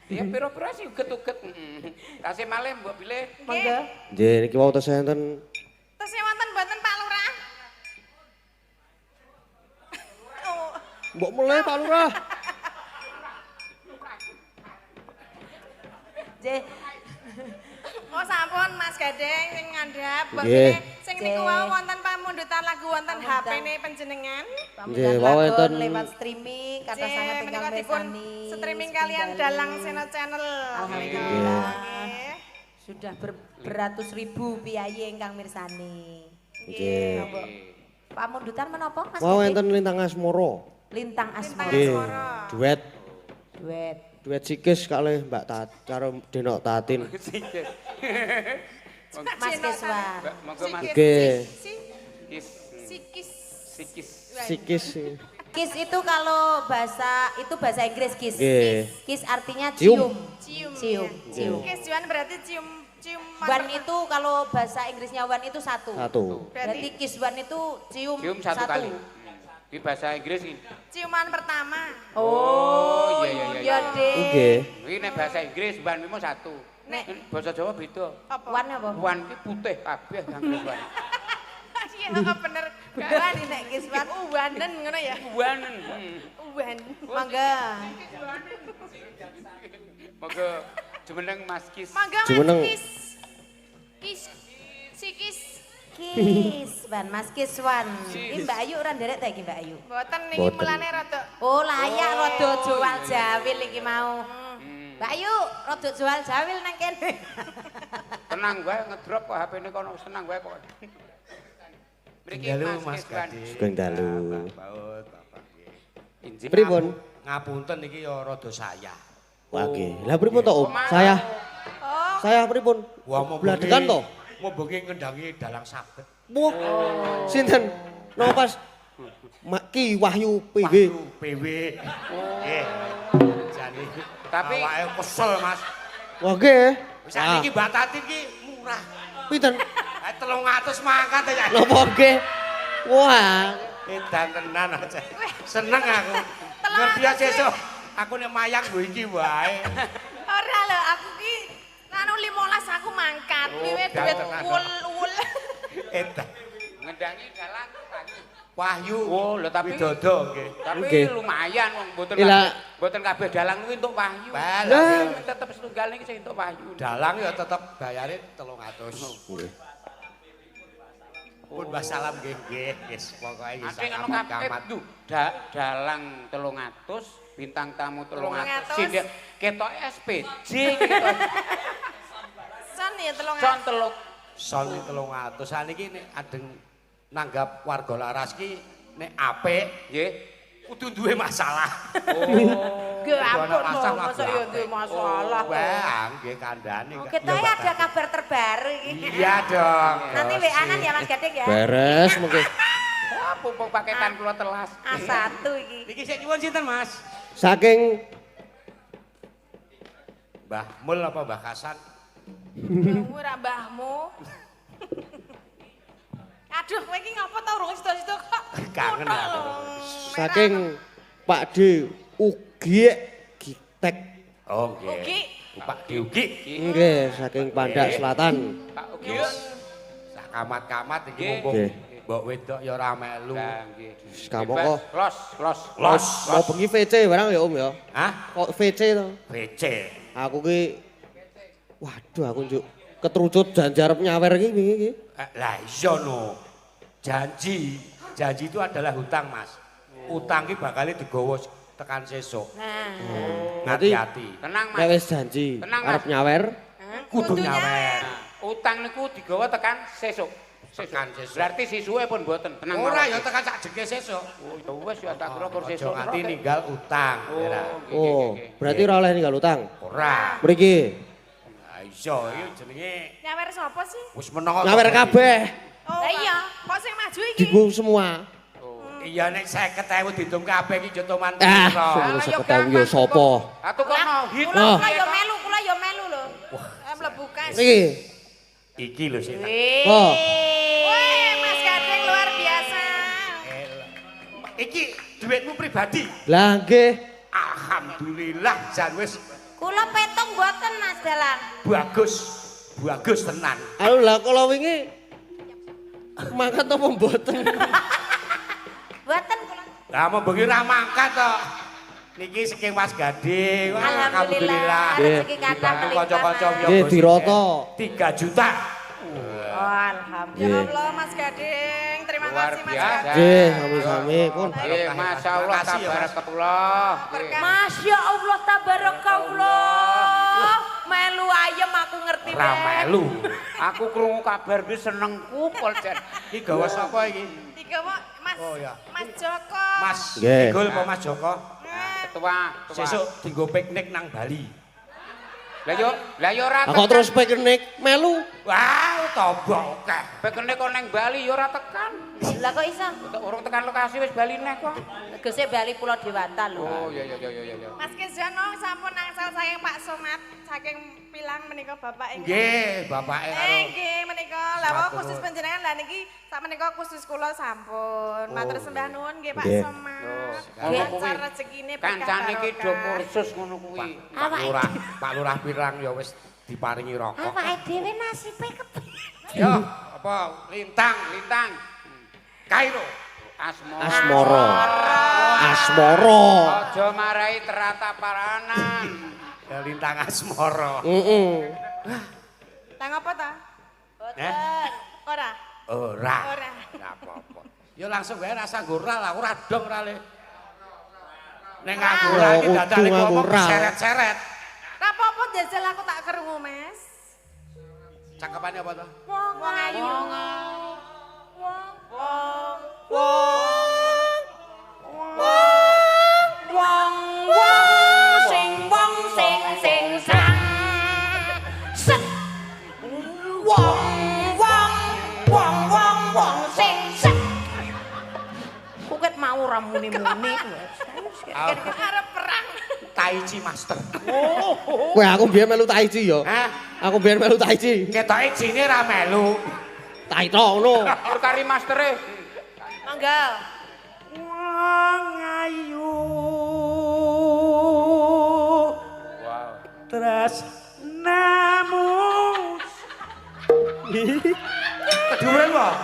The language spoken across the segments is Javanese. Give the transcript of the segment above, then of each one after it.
Ya pira-pira sih uget-uget. Kasih malih mbok pilih. Monggo. Nggih niki wau tesih enten Tesnya wonten mboten Pak Lurah? Oh, mbok mulai Pak Lurah. Nggih. oh sampun Mas Gadeng sing ngandhap. Mbok Nggih. pilih sing niku wau wonten pamundutan lagu wonten HP-ne panjenengan. Nggih, wau enten lewat streaming kata Nggih, sangat tinggal menika dipun mesani. streaming kalian Dalang Sena Channel. Alhamdulillah. Nggih. Sudah beratus ribu piyayi ingkang mirsani. nggih. Pamundutan menapa Mas? Wau Gading? enten lintang asmara. Lintang Asmara. Nggih. Duet Duet. duet sikis kalih Mbak Tat karo Denok Tatin. Sikit. Mas Keswan. Monggo Mas. Nggih. Kis. Sikis. Sikis. Sikis. Kiss itu kalau bahasa Inggris kiss. Nggih. Kiss artinya Cium. cium. Cium. Cium. Kesuan berarti cium Wan itu kalau bahasa Inggrisnya wan itu satu. Satu. Berarti kiss wan itu cium, Cium satu kali. Di bahasa Inggris ini. ciuman pertama. Oh, iya, iya, Ya deh. Nggih. Ini nek bahasa Inggris ban mimo satu. Nek. Bahasa Jawa beda. Apa? Wan apa? Wan ki putih kabeh Inggris wan. Iya, bener. Gak wani nek kiss wan uwanen ngono ya. Wan. Uwan. Mangga. Monggo jumeneng Mas Kis. Mangga Jumeneng. Mas Kis. Kis. Sikis. Kiss wan Mas Kiss wan. Ini Mbak Ayu ora nderek ta iki Mbak Ayu? Mboten niki Mboten. mulane rada Oh layak rada jual jawil iki mau. Mbak Ayu rada jual jawil nang kene. Tenang wae ngedrop kok HP-ne kono tenang wae pokoke. Mriki Dalu Mas Mas Kis Wan. Gading. Sugeng dalu. Baut Bapak nggih. Injil. Pripun? Ngapunten iki ya rada saya. Wah nggih. Lah pripun to Om? Saya. Oh, Saya pripun? Wah mau Bladekan to? Mau bengi ngendangi dalang sabet. Wah. Sinten? Napa pas Ki Wahyu PW. Wahyu PW. Nggih. Jane Tapi- awake kesel Mas. Wah nggih. Sakniki Mbak Tati iki murah. Pinten? 300 mangkat ya. Napa nggih? Wah. Edan tenan aja. Seneng aku. Ngerti ya sesuk. Aku nek mayang nggo iki wae. ora lho aku ki anu 15 aku mangkat. Oh, Wiwit duit ganteng, ul. Edan. Ngendangi dalang Wahyu. Wahyu. Oh, lho tapi Widodo nggih. tapi Nggih. lumayan wong mboten Ila- kabeh mboten kabeh dalang kuwi entuk Wahyu. Lah. Tetep setunggal niki sing entuk Wahyu. Dalang ya tetep bayare 300. Nggih. Pun wassalam nggih nggih wis pokoke wis Ate anu kamat kabeh kamat. duh, dalang 300, bintang tamu 300. 300. Sing ketoke SPJ ketok. Son ya telung Son teluk. Son 300 saniki nek adeng nanggap warga laras ki nek apik Nggih. kudu duwe masalah. Nggih Kudu ana ampun masalah, masa ya apik. duwe masalah. Wah, nggih kandhane. Kita ya ada kabar terbaru ini. Iya dong. Nanti WA-an ya Mas Gading ya. Beres mungkin. Ah, pumpung paketan kula telas. A1 iki. Niki sik nyuwun sinten, Mas? Saking Mbah Mul apa Mbah Kasan? Ora mbahmu. Aduh, kowe iki ngapa ta urung sida-sida kok? Kangen aku. saking Pak D Ugi Gitek. Oh, nggih. Ugi. Pak Diugi. Nggih, saking Pandak Selatan. Pak Ugi. Sak kamat-kamat iki Nggih. mumpung Nggih. mbok wedok ya ora melu. Lah nggih. Kamu Bebas. kok. Los. Mau bengi VC barang ya Om ya. Hah? Kok VC to? BC. Aku ki waduh aku njuk ketrucut janji arep nyawer iki wingi iki. Lah iya no. Janji itu adalah hutang, Mas. Utang ki bakal digawa tekan sesuk. Nah, Berarti- Hati-hati. Tenang Nek Mas. wis janji Tenang, Mas. arep nyawer, Kudu nyawer. Utang niku digawa tekan sesuk. Tekan sesuk. Berarti sisuwe pun mboten. Tenang Ora mawon. ya tekan sak jeke sesuk. Oh, ya wis ya tak kira kur Aja sesuk. nganti ninggal utang. Ora. oh, berarti ora oleh ninggal utang. Ora. Mriki Lah iya iki jenenge Nyawer sapa sih? wis meneng. nyawer kabeh, Oh, lah iya, kok sing maju iki? dibu semua. Iya nek 50.000 dihitung kabeh iki jotoman Ah, piro. sing ya seketahui ya sapa? Atuh kono hit. Kula Oh. kula ya melu lho. Mlebu kas. Niki. Iki lho sing. Oh. Weh, Mas Gading luar biasa. Iki duitmu pribadi. Lah nggih. Alhamdulillah jan wis Kula petung mboten Mas Dalang. Bagus. Bagus tenan. Anu lah kala wingi mangkat apa mboten? Mboten kula. Lah mau bengi ra mangkat kok. Niki saking Mas Gading. Wah, Alhamdulillah rezeki kathah melimpah. Kanca-kanca Nggih diroto. 3 juta. Oh, alhamdulillah. Ya Allah Mas Gading, terima Luar kasih Mas biasa. Gading. Nggih, sami-sami pun. Masya Allah, tabarakallah. Masya Allah tabarakallah. Melu ayem aku ngerti Ra melu. Aku krungu kabar ki senengku pol Jan. Iki gawa sapa iki? Tiga Mas. Oh ya. Mas Joko. Mas Nggih. Gul apa Mas Joko? Ketua. Sesuk dienggo piknik nang Bali. Lah yo ora Aku terus piknik melu. Wah, tombok akeh. piknik kok nang Bali yo ora tekan. Lah kok iso? Urung tekan lokasi wis Bali neh kok. Tegese Bali Pulau Dewata lho. Oh iya iya iya iya. Mas Kisjono sampun angsal saking Pak Somat saking Pilang menika Bapak ingkang. Nggih, bapake karo Nggih menika. Lah wau khusus panjenengan lah niki sak menika khusus kula sampun. Matur sembah nuwun nggih Pak Nggih. Somat. Ngono kuwi. Lancar rezekine berkah Kancane iki do barokah. kursus ngono kuwi. Pak Lurah Pirang ya wis diparingi rokok. Awake dhewe nasibe kepiye? Yo, apa lintang, Lintang. Kairo. Asmara. Asmara. Aja marai terata paranan. Ya lintang asmara. Heeh. Tang apa ta? Eh? Ora. Ora. Ora. Enggak apa-apa. Ya langsung wae rasa ngora lah, ora dong ora le. Nek aku ora iki Kudu dadane ngaku ngomong ora. seret-seret. Ra apa-apa jajal aku tak krungu, Mas. Cakepane apa to? Wong ayu. Sing sang. Set. Wong sing set. Kuket mau ora muni-muni. Arep perang. Tai Chi Master. Kowe aku biyen melu tai chi ya. Hah? Aku biyen melu tai chi. Ketoke jine ra melu. Tai to ngono. Perkari mastere. Mangga. Wong ayu. Wow. Tresnamu. Keduren kok?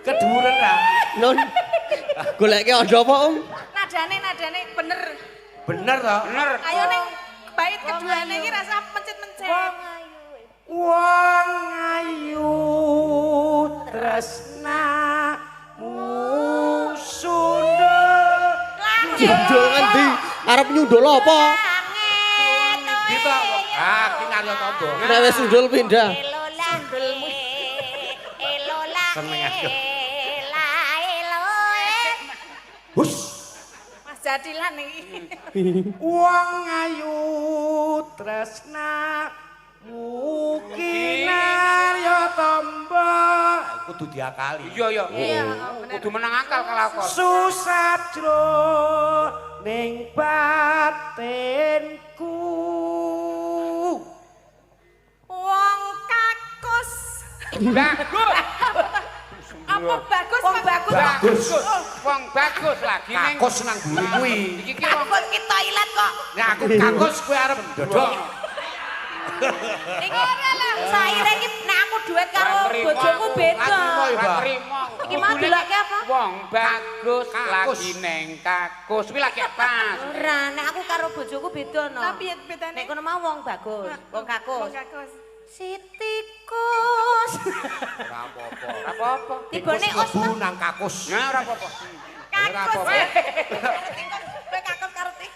Keduren ra. Nun. Goleke ada apa, Om? Nadane bener. Bener to? Bener. Ayo ning bait keduane iki rasa mencit-mencit. Wong ayu tresnamu sundul. Nyundul ngendi? Arep nyundul apa? Gitu. Ah, ki ngaryo tombo. Nek wis sundul pindah. Seneng aku. Hus. Mas Jadilan iki. Wong ayu tresnamu kinaryo tombo. Kudu diakali. Iya iya. Iya, Kudu menang akal kelakon. Susatro ning batinku. Wong kakus. Bagus. Apa bagus? Wong bagus. Bagus. Wong bagus lagi ning. Kakus nang buri kuwi. Iki ki wong Kakus ki toilet kok. Nek aku kakus kowe arep dodok. Iki saire iki nek aku duet karo Terima. bojoku beda. Terima, ya, Mbak. Terima. Iki mau delokke apa? Wong bagus Kakus. lagi neng kakus. Kuwi lagi pas. Ora, nek aku karo bojoku beda no. Tapi bedane Nek kono mau wong bagus, wong Wong kakus. kakus. Sitikus. Ora apa-apa. Ora apa-apa. Tibone os. Mlebu nang kakus. Nah ora apa-apa. Ora Kakus. apa-apa. Kowe kakus karo ti.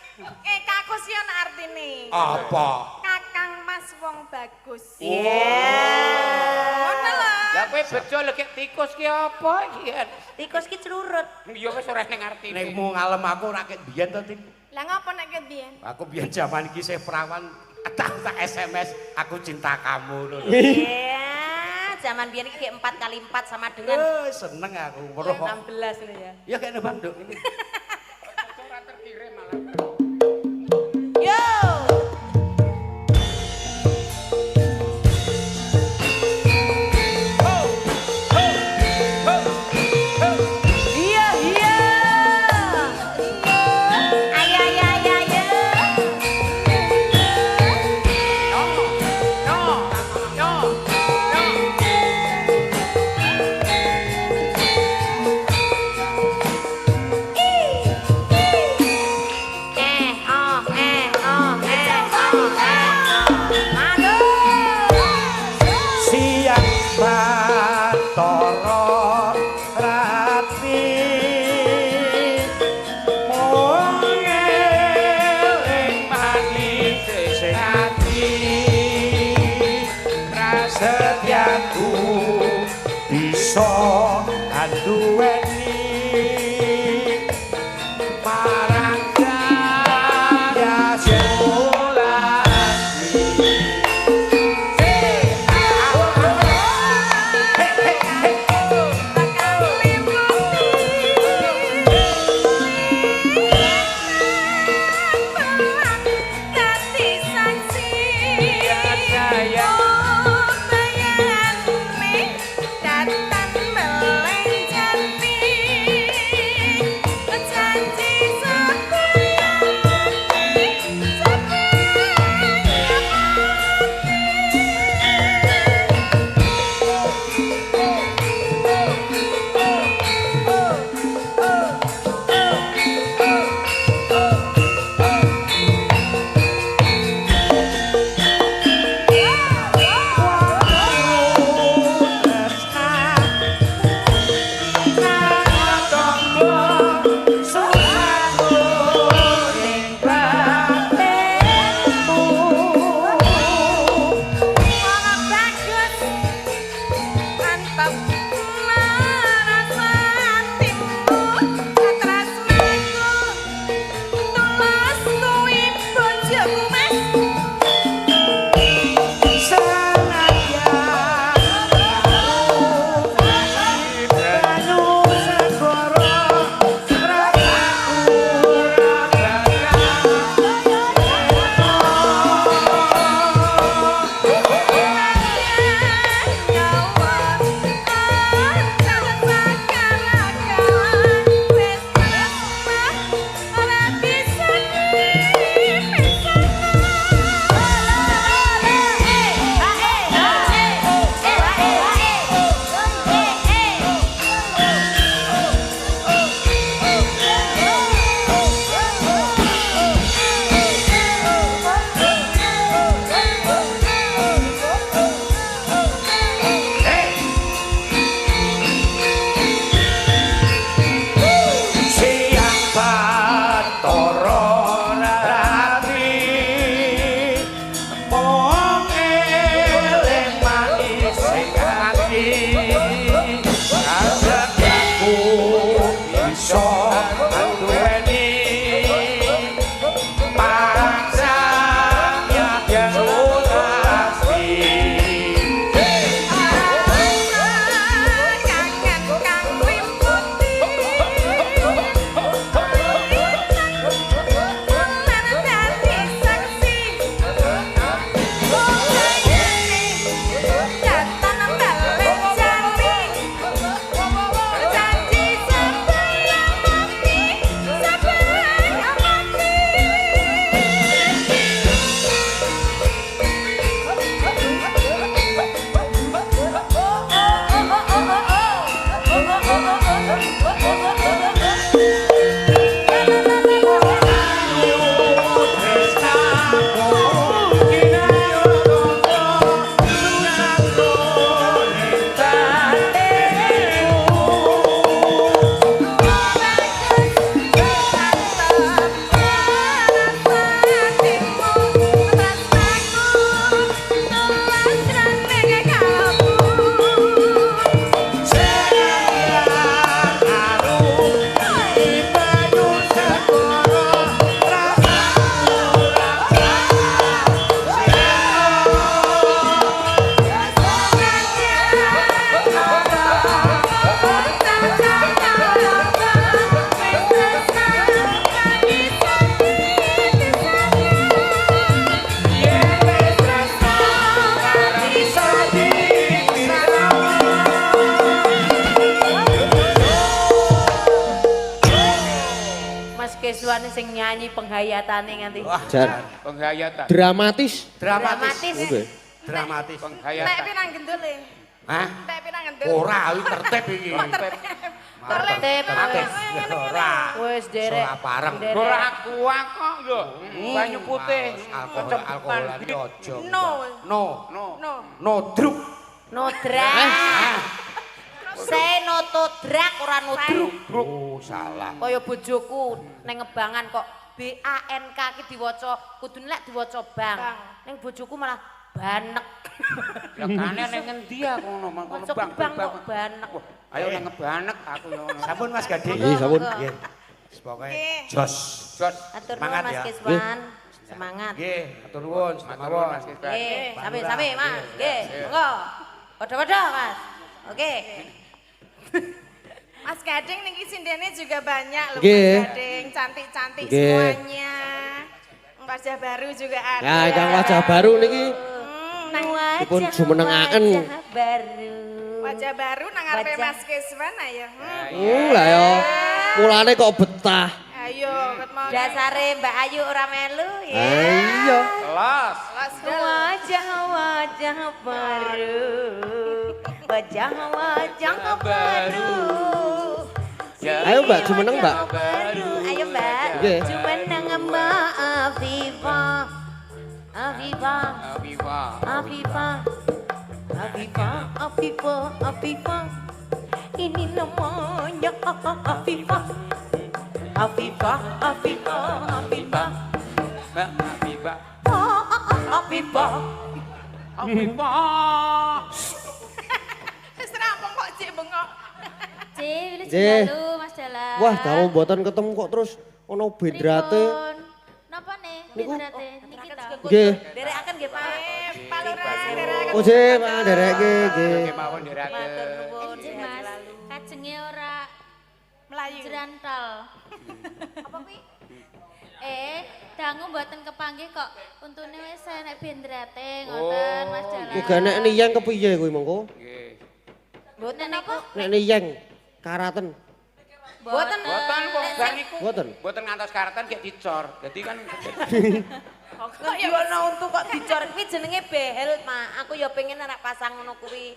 Kakus ya ana artine. Apa? Kakang Mas wong bagus. Iya. Ngono lho. Lah kowe bejo lek tikus ki apa iki? Tikus ki clurut. Ya wis ora ning artine. Nek mu ngalem aku ora ket biyen to, Tin. Lah ngopo nek ket biyen? Aku biyen zaman iki isih perawan tak SMS aku cinta kamu lho. Iya, zaman biyen iki 4x4 sama dengan Seneng aku weruh kok. 16 lho ya. Ya kene Bang Duk ini. Ora terkirim malah. Yo. Iya, iya. Ayo, ayo, ayo, ayo. sing ati rasetiaku bisa anduweni marang kaya Kesuane sing nyanyi penghayatane nganti. Jan. Penghayatan. Dramatis. Dramatis. Oke. Dramatis. Nek Penghayatan. pinang gendule. Hah? Nek pinang gendul. Ora, iki tertib iki. Tertib. Ora. Wis derek. Ora pareng. Derek. Ora akuak kok lho. Banyu putih. Alkoholan iki aja. No. No. No. No. No druk. Nodrak. Saya notodrak ora nodruk. Oh, salah. Kaya bojoku ning Ngebangan kok BANK ki diwaca kudune lek diwaca bang. Ning bojoku malah banek. Lah kane ning ngendi aku ngono mangkono Waca bang kok banek. Ayo ning ngebanek aku yo ngono. Sampun Mas Gading. Nggih, sampun. Nggih. Pokoke jos. Jos. Atur nuwun Semangat Mas ya. Kiswan. Semangat. Nggih, matur nuwun, Matur Mas Kisban. Nggih, sami-sami Mas. Nggih, monggo. Padha-padha Mas. Oke. Mas Gading niki sindene juga banyak loh Nggih. Mas Gading, cantik-cantik Nggih. semuanya. Wajah baru juga ada. Nah, ingkang wajah baru niki Nang dipun jumenengaken. Wajah baru. wajah baru nang ngarepe Wajah. Mas Kiswan ayo. Lah ya. Mulane kok betah. Ayo, ket mau. Dasare Mbak Ayu ora melu ya. Iya. Kelas. Wajah-wajah baru. Wajah-wajah baru. Ayo Mbak, jumeneng Mbak. Baru. Ayo Mbak. Nggih. Jumeneng Mbak Afifah. Afifah. Viva. Afifah. Afifah. Afifah. Afifah. Ini namanya Afifah. Afifah. Afifah. Afifah. Mbak Viva. Afifah. Viva. Wis rampung kok Cik bengok. Cil, Nggih. halo Mas Dalang. Wah, dalu mboten ketemu kok terus ono bendrate. Pripun? Napa nih? Niku. Bendrate niki ta. Nggih. Derekaken nggih Pak. Paluran derek. Oh, nggih, Pak, ndereke nggih. Kemawon dirake. Matur nuwun. Enjing Mas, kajenge ora Melayu. jrantal. Apa kuwi? Dangu mboten kepanggih kok untune wis enek bendrate ngoten Mas Dalang. Muga nek niyang kepiye kuwi mengko? Nggih. Mboten apa? Nek niyang karaten. Mboten. Boten wong bar niku. Mboten. Boten ngantos karatan gek dicor. Dadi kan Kok ya ono untu kok dicor kuwi jenenge behel, Pak. Aku ya pengen anak pasang ngono kuwi.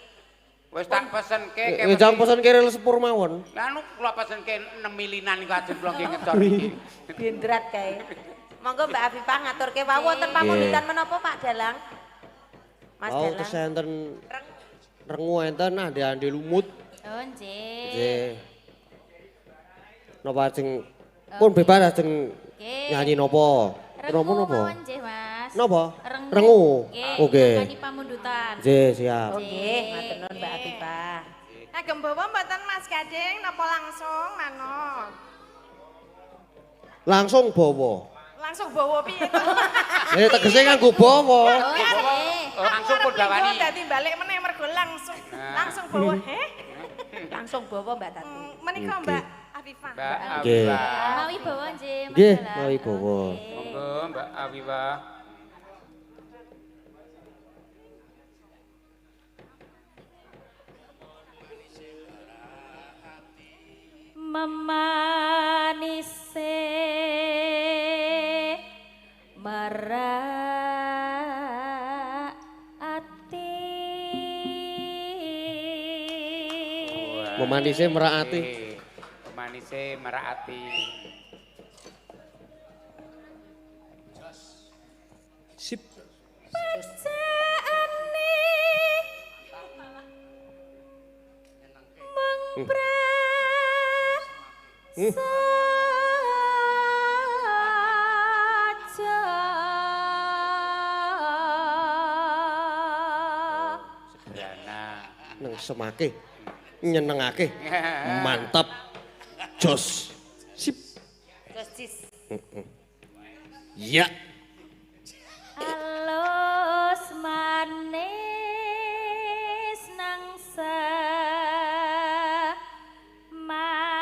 wis tak pesenke Njang pesen kiril sepur mawon. Lah anu kula pesenke 6 milinan iku ajeng kula nggih ngecor iki. Bendrat kae. Monggo Mbak Afifah ngaturke wau wonten pamundutan menapa Pak Dalang? Mas Oh, Dalang. kesenten rengu enten ande-ande lumut. Oh, nggih. Nggih. Napa ajeng pun bebas ajeng Nggih. nyanyi napa? Napa Rengu napa? mawon nggih, Mas. Napa? Rengu. Rengu. Nggih. Oke. Nyanyi pamundutan. Nggih, siap. Nggih, matur nuwun Mbak Afifah. Nah, gembawa mboten Mas Gading napa langsung manut? Langsung bawa. Langsung bawa piye to? Tegese nganggo bawa. Oh, nggih. Langsung pun dawani. Dadi balik meneh mergo langsung langsung bawa. Heh. Langsung bawa Mbak Tati. Menika Mbak Afifah. Mbak Nggih. Aviva. Mawi bawa nggih, Mas Nggih, Dalang. mawi bawa. Monggo Mbak Aviva. Memanise merak ati. Memanise merak ati. Memanise merak ati. Sip. Bacaane saja. Sederhana. Neng semake. Nyenengake. Mantap. Jos. Sip. Gus. Ya. Alus manis nangsa make.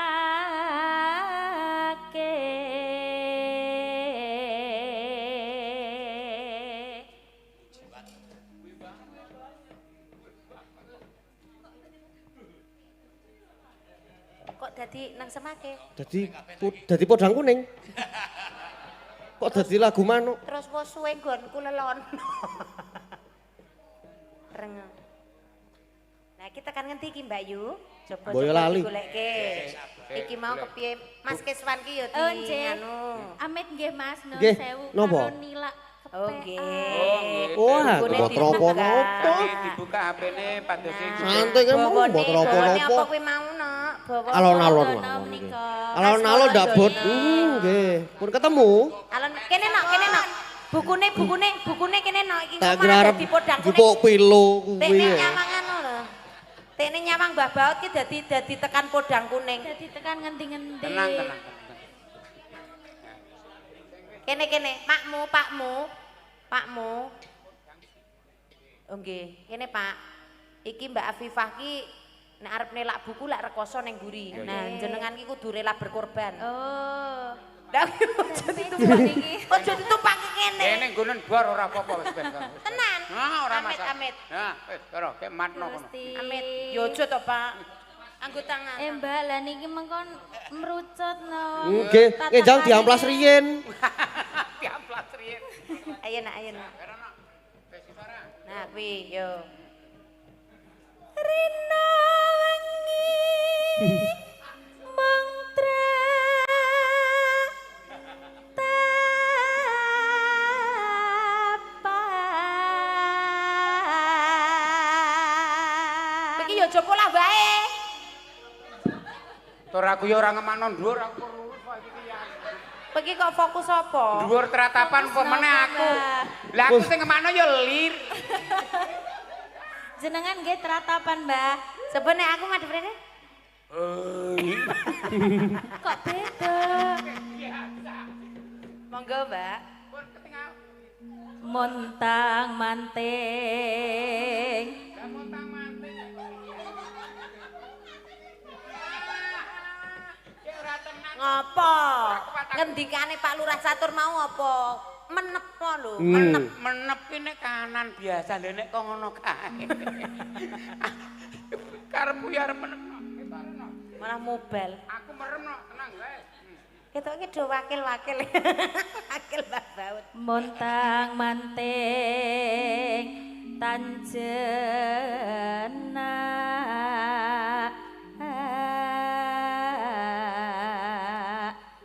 Kok dadi nang semake? Dadi podang kuning. Kok dadi lagu manuk? Terus wis suwe nggonku lelon. Reng. Nah, kita kan ngerti iki Mbak Yu. Coba Boyo lali. Goleke. Iki mau kepiye? Mas Kiswan ki ya Oh, di nggih. anu. Amit nggih Mas, nun Nggih, sewu napa? karo nilak Oh, kepean. nggih. Wah, Bone kok tropo-tropo. Ini dibuka HP-ne padose Santai kan mau Bone mbok tropo-tropo. apa kuwi mau, Nok? bawa Alon-alon dono mawon nggih. menika. Alon-alon ndak Mas bot. dono. Nggih. Pun ketemu. Alon kene nok. Bukune kene nok iki Tak kok kira malah arep dadi podang kuning. jupuk pilo Tekne kuwi. ya. nyamang anu lho. Tekne nyamang Mbah Baut ki dadi tekan podang kuning. Jadi tekan ngendi-ngendi. Tenang. Kene, Pakmu. Oh nggih, kene Pak. Iki Mbak Afifah ki nek arep nelak buku lak rekoso ning mburi. Nah, jenengan ki kudu rela berkorban. Oh. Ndak ojo ditumpak iki. Ojo ditumpak kene. Kene nggonen bor ora apa-apa wis ben. Tenan. Nah, ora Amit, masalah. amit. Nah, wis ora kek matno kono. Gusti. Amit. Yo ojo to, Pak. Anggo tangan. Mbak, lah niki mengkon merucut no. Nggih, jangan diamplas riyin. Diamplas riyen. Ayo nak. Nah, kuwi yo. Rina wengi mangtra tapan. Iki yo aja pola wae. Tur aku ya ora ngemakno dhuwur aku lurus kok iki ya. Iki kok fokus apa? Dhuwur teratapan apa meneh aku. Lah aku sing ngemakno ya lir. Jenengan nggih teratapan, Mbah. Sebenarnya aku ngadep rene. Kok beda? Monggo, Mbak. Montang manting. Ngopo? Ngendikane Pak Lurah Catur mau apa? Menep lho, Menep ki nek kanan biasa lho nek kok ngono kae. Karepku ya arep menep. malah mobile. Aku merem no, tenang wae. Ketoke do wakil-wakil. Wakil Mbak Baut. Montang manting tanjena.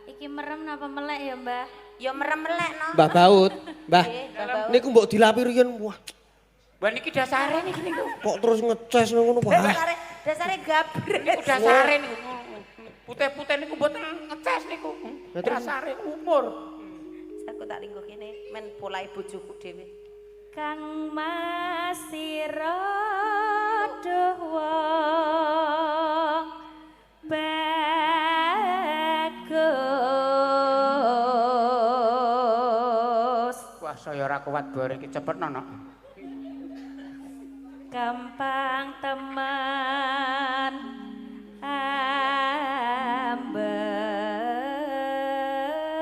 Iki merem napa melek ya, Mbah? Ya merem melek no. Mbah Baut, Mbah. Nggih, Mbak Baut. Niku mbok dilapi riyen. Wah, Mbak niki dasare niki niku. kok terus ngeces ngono, Pak. Dasare gabres. Niku dasare niku. Putih-putih niku mboten ngeces niku. Dasare umur. Aku tak lingkuh kene men polahe bojoku dhewe. Kang masira doh wong bagus. Wah, saya ora kuat gore iki cepet nono. Gampang teman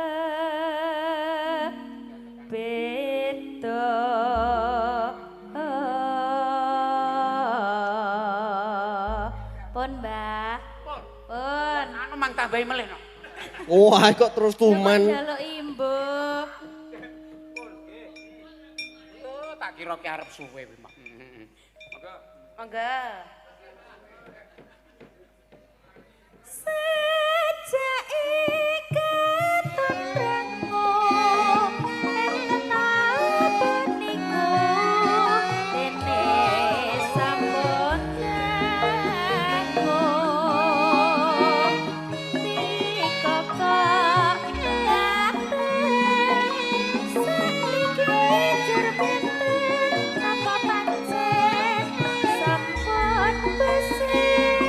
ambek beda. Pun Mbah, pun. Anu mang tambahi melih no. Wah, kok terus tuman. Jaluk imbuk. Oh, tak kira ki arep suwe kuwi mak. Monggo. Sejak ikatan rango enten apa niku dene sampun nanggo dikokok latih sakniki jur benten apa pancen sampun besar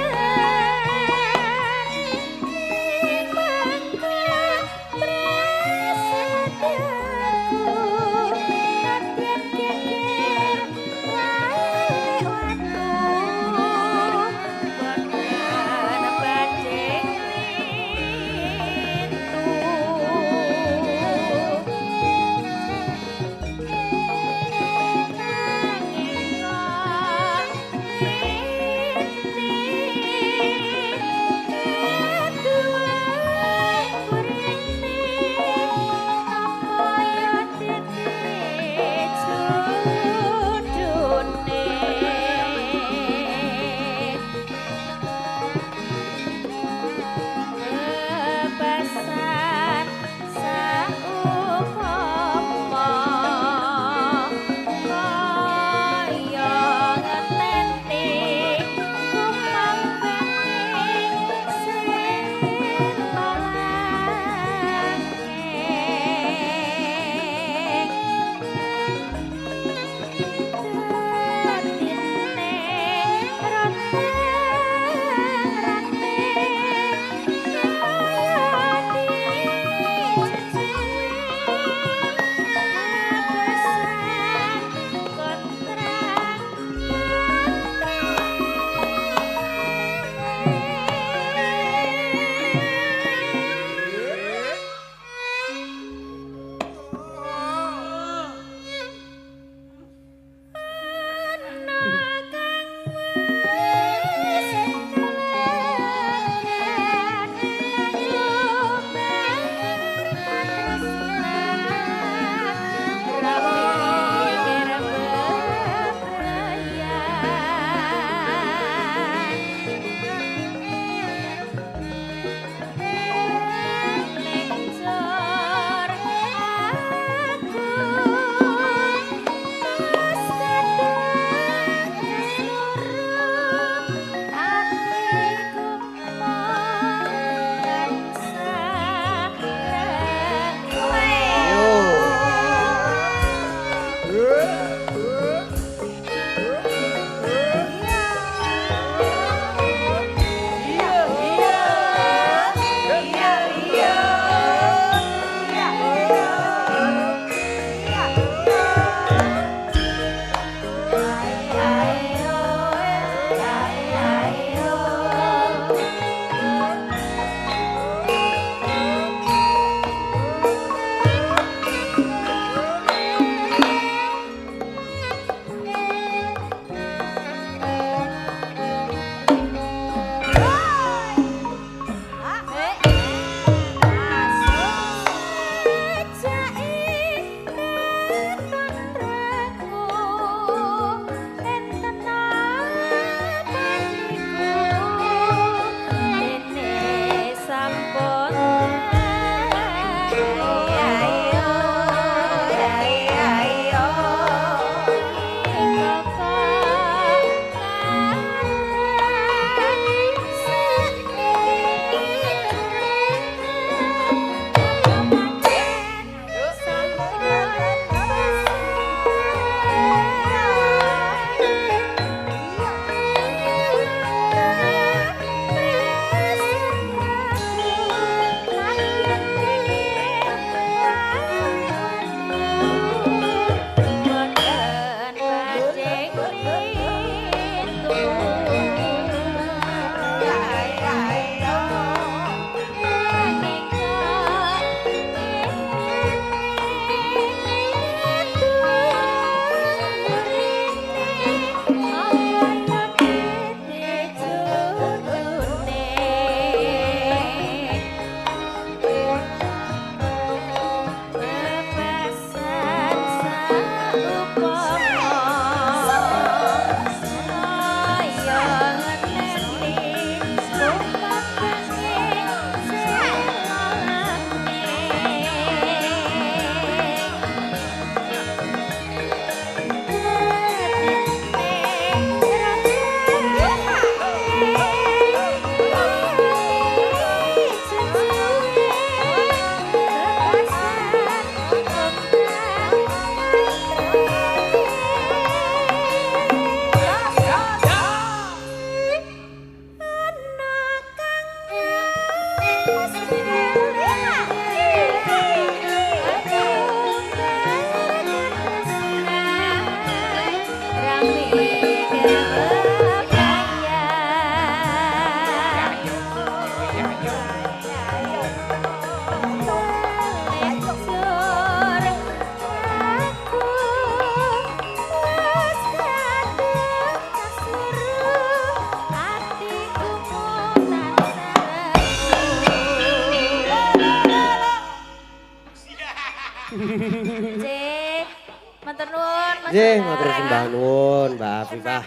Nggih, matur sembah nuwun Mbak Afifah.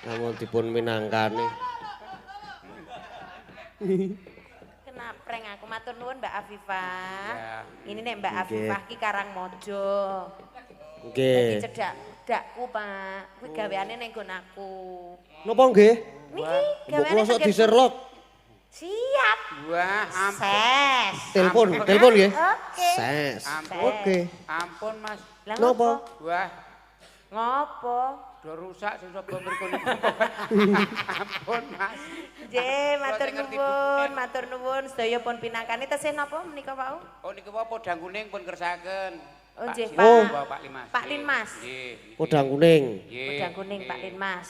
Namun dipun minangkani. Kena prank aku matur nuwun Mbak Afifah. Ya. Ini nek Mbak Afifah ki Karangmojo. Nggih. Dadi cedak dakku, Pak. Kuwi gaweane ning nggon aku. Napa nggih? Niki Mbok gaweane kosok di Sherlock. Siap. Wah, ampun. Ses. Telepon nggih? Oke. Ses. Ampun. Oke. Ampun, Mas. Lah Napa? Wah, Ngopo? do rusak sing sapa mriku niku. Ampun, Mas. Nggih, matur Kula sing ngerti nuwun, matur nuwun sedaya pun pinangkani tesih napa menika wau? Oh niku apa podang kuning pun kersaken. Oh, Pak nggih, Sinten, Pak. Pak Limas. Pak Linmas. Nggih. niki. Podang kuning. Nggih, Podang kuning nggih. Pak Linmas.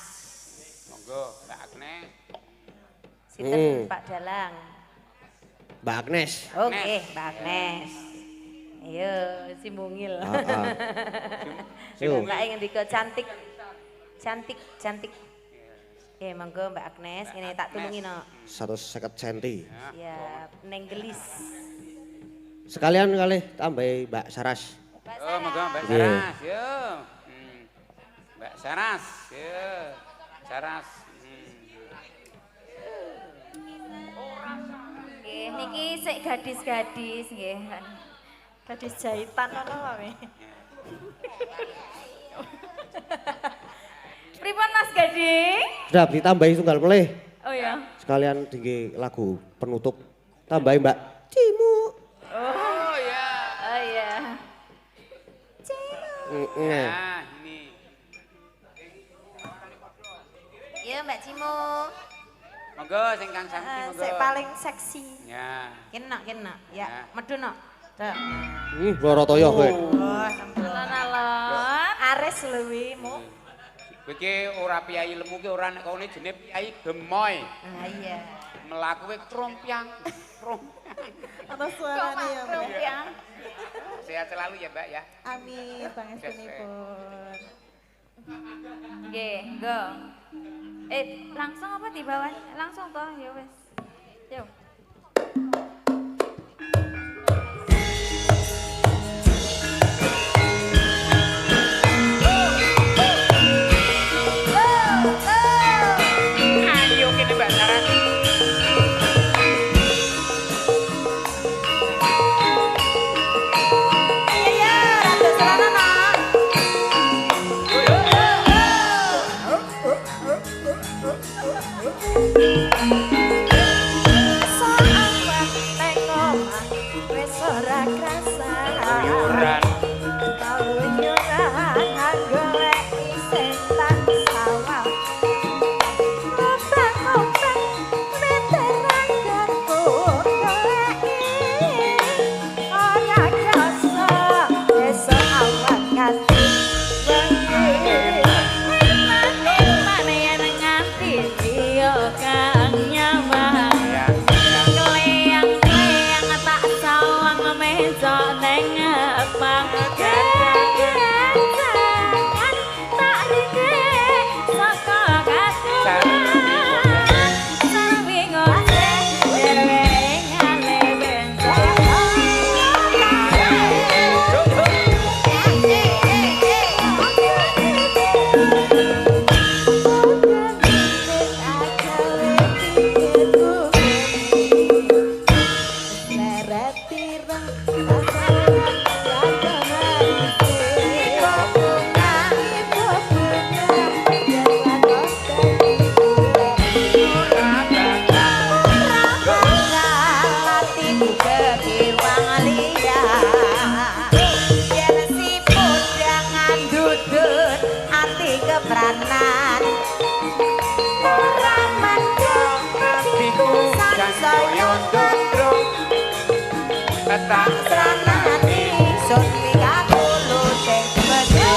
Monggo, Mbak Agnes. Sinten Pak Dalang. Mbak Agnes. Oke, Mbak Agnes. Ayo, si mungil. Yo. Mbak ngendika cantik. Cantik, cantik. Monggo Mbak Agnes, ngene tak tulungi no. 150 cm. Siap, neng gelis. Sekalian kali tambahi Mbak Saras. Oh, monggo Mbak Nggih. Saras, yo. Mbak Saras, yo. Saras. Nggih, niki sik gadis-gadis nggih. Gadis jahitan ngono wae. Pripun Mas Gading? Sudah ditambahi tunggal melih. Oh ya. Sekalian tinggi lagu penutup. Tambahi Mbak Cimu. Oh ya. Oh iya. Nah, ini. Iya Mbak Cimo. Monggo sing Kang Samsi monggo. Sik paling seksi. Ya. Kena. Ya. Ya, medun no. Dak. Loro toyo kowe. Oh, sampun. Alon-alon. Ares luwi mu. Kowe iki ora piyai lemu ki ora nek kene jenenge piyai gemoy. Ah iya. Melaku kowe krompiang. Ana suarane ya, Mbak. Ya. Sehat selalu ya, Mbak ya. Amin, pangestunipun. Nggih, go. Langsung apa dibawa? Langsung toh, ya wes. Yo. Ayo kene Mbak Sarati. Iya, rada selana nak. Soal nek omah wis ora krasa. Yuran. Kalunyuran golek isih tak sawah. Lopeng-lopeng meteran garpu goleki. Ora krasa esuk awan kanthi wengi. Iman yen nganti dia kang nyawang. Kleyang-kleyang tak sawang meja neng pang. Tak rike saka katuan. Sarwi ngose dhewe ngale benjang. Kepranan ora mandang Atiku sansaya ndondrong. Tak Sanani sun wikakulu sing bejo.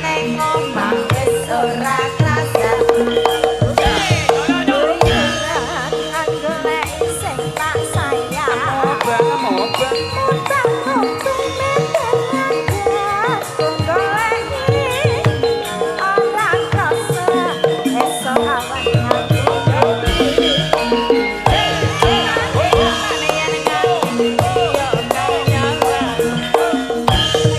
Neng omah wis ora krasa. Doyoran golek sing tak sayang. moba. Mumpung meteran garpu goleki. Ora krasa esuk awan nganti wengi. Yen nganti dia kang nyawang.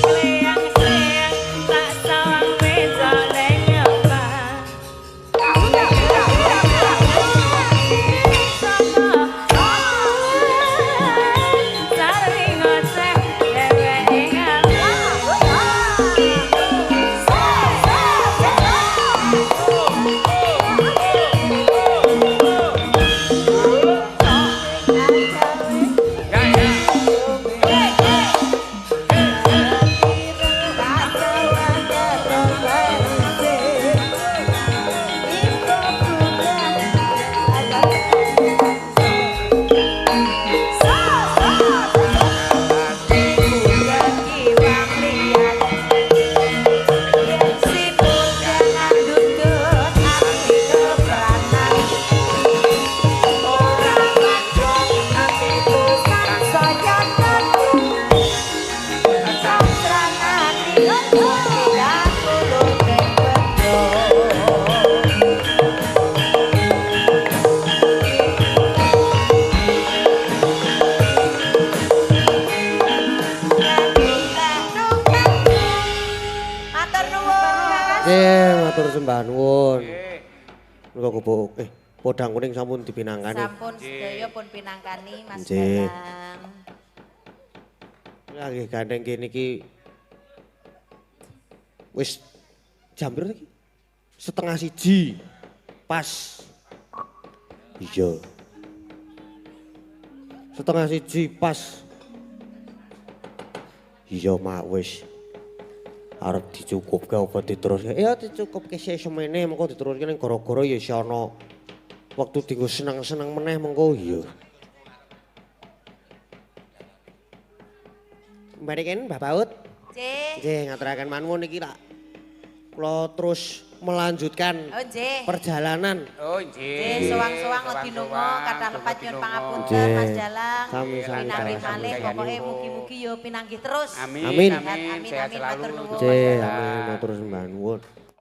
Kleyang-kleyang tak sawang meja neng nyopang. Sarwi ngose dhewe Ya ya. Matur nuwun. Nggih, matur sembah nuwun. Nggih. Lho Niku gubuk podang kuning sampun dipinangkani. Sampun sedaya pun pinangkani Mas Nggih. Dalang. Lagi gandeng kene iki wis jam piro iki? 12:30. Pas. Iya. 12:30 pas. Iya mak wis arep dicukupke apa diteruske? Ya dicukupke sik semene mengko diteruske ning gara-gara ya isih ana wektu dienggo seneng-seneng meneh mengko iya. Mbariken Mbak Paut. Nggih. Nggih ngaturaken manuwun iki tak kula terus melanjutkan Oh nggih. perjalanan. Oh Nggih, nggih. sowang-sowang Odinongo kathah lepat nyuwun pangapunten Nggih. Mas Dalang. Sami-sami, Pinanggih sami-sami. malih pokoke mugi-mugi yo pinanggih terus. Amin. Amin. Amin. Amin, Sehat amin, selalu. matur nuwun. Nggih, amin matur sembah nuwun.